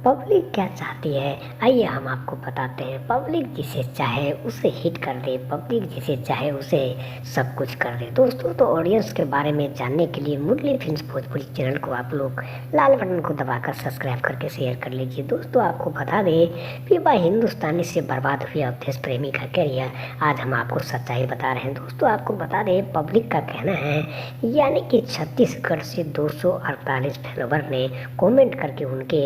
Public क्या चाहती है, आइए हम आपको बताते हैं। पब्लिक जिसे चाहे उसे हिट कर दे, पब्लिक जिसे चाहे उसे सब कुछ कर दे। दोस्तों, तो ऑडियंस के बारे में जानने के लिए मुरली फिल्म्स भोजपुरी चैनल को आप लोग लाल बटन को दबाकर सब्सक्राइब करके शेयर कर लीजिए। दोस्तों, आपको बता दें कि वह हिंदुस्तानी से बर्बाद हुए अवधेश प्रेमी का करियर आज हम आपको सच्चाई बता रहे हैं। दोस्तों, आपको बता दें, पब्लिक का कहना है यानी कि छत्तीसगढ़ से 248 फॉलोवर ने कमेंट करके उनके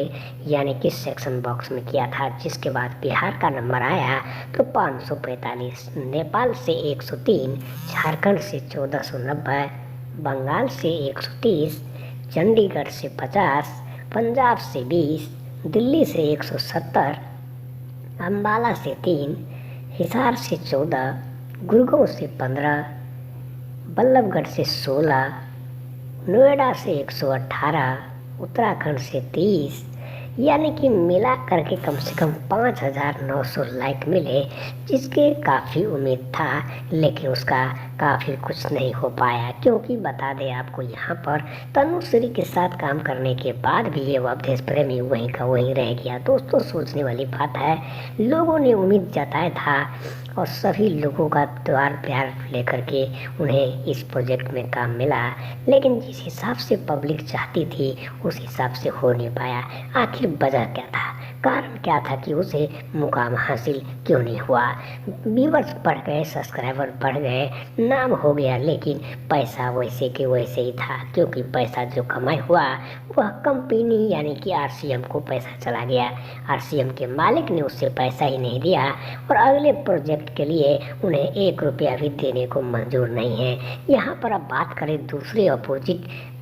यानी कि सेक्शन बॉक्स में किया था, जिसके बाद बिहार का नंबर आया तो 545, नेपाल से 103, झारखंड से 1490, बंगाल से 130, चंडीगढ़ से 50, पंजाब से 20, दिल्ली से 170, अम्बाला से 3, हिसार से 14, गुड़गांव से 15, बल्लभगढ़ से 16, नोएडा से 118, उत्तराखंड से 30, यानी कि मिला करके कम से कम 5,900 लाइक मिले, जिसके काफ़ी उम्मीद था, लेकिन उसका काफ़ी कुछ नहीं हो पाया। क्योंकि बता दें आपको, यहाँ पर तनुश्री के साथ काम करने के बाद भी ये अवधेश प्रेमी वहीं का वहीं रह गया। दोस्तों, सोचने वाली बात है, लोगों ने उम्मीद जताया था और सभी लोगों का द्वार प्यार लेकर के उन्हें इस प्रोजेक्ट में काम मिला, लेकिन जिस हिसाब से पब्लिक चाहती थी उस हिसाब से हो नहीं पाया। आखिर वजह क्या था, कारण क्या था कि उसे मुकाम हासिल क्यों नहीं हुआ? व्यूअर्स बढ़ गए, सब्सक्राइबर बढ़ गए, नाम हो गया, लेकिन पैसा वैसे के वैसे ही था। क्योंकि पैसा जो कमाई हुआ वह कंपनी यानी कि आरसीएम को पैसा चला गया। आरसीएम के मालिक ने उससे पैसा ही नहीं दिया और अगले प्रोजेक्ट के लिए उन्हें 1 रुपया भी देने को मंजूर नहीं है। यहाँ पर अब बात करें दूसरे अपोजिट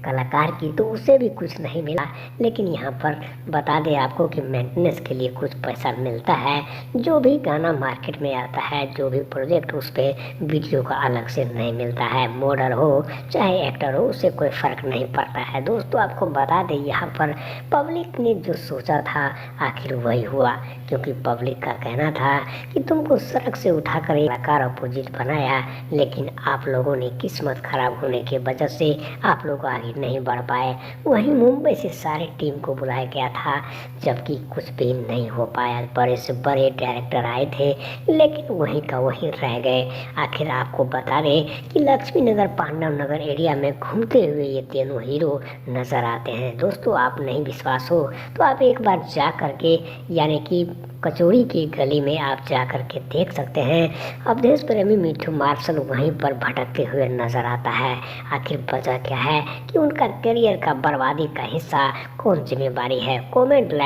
कलाकार की, तो उसे भी कुछ नहीं मिला। लेकिन यहाँ पर बता दें आपको कि मेंटेनेंस के लिए कुछ पैसा मिलता है। जो भी गाना मार्केट में आता है, जो भी प्रोजेक्ट, उस पर वीडियो का अलग से नहीं मिलता है। मॉडल हो चाहे एक्टर हो, उससे कोई फ़र्क नहीं पड़ता है। दोस्तों, आपको बता दें, यहाँ पर पब्लिक ने जो सोचा था आखिर वही हुआ। क्योंकि पब्लिक का कहना था कि तुमको सड़क से उठाकर कलाकार अपोजिट बनाया, लेकिन आप लोगों ने किस्मत खराब होने की वजह से आप लोग आगे नहीं बढ़ पाए। वहीं मुंबई से सारे टीम को बुलाया गया था, जबकि कुछ भी नहीं हो पाया। बड़े से बड़े डायरेक्टर आए थे, लेकिन वहीं का वहीं रह गए। आखिर आपको बता दें कि लक्ष्मी नगर, पांडव नगर एरिया में घूमते हुए ये तीनों हीरो नज़र आते हैं। दोस्तों, आप नहीं विश्वास हो तो आप एक बार जा करके यानी कि कचौड़ी की गली में आप जा कर के देख सकते हैं। अवधेश प्रेमी मिठू मार्शल वहीं पर भटकते हुए नजर आता है। आखिर वजह क्या है कि उनका करियर का बर्बादी का हिस्सा कौन जिम्मेवारी है? Comment, like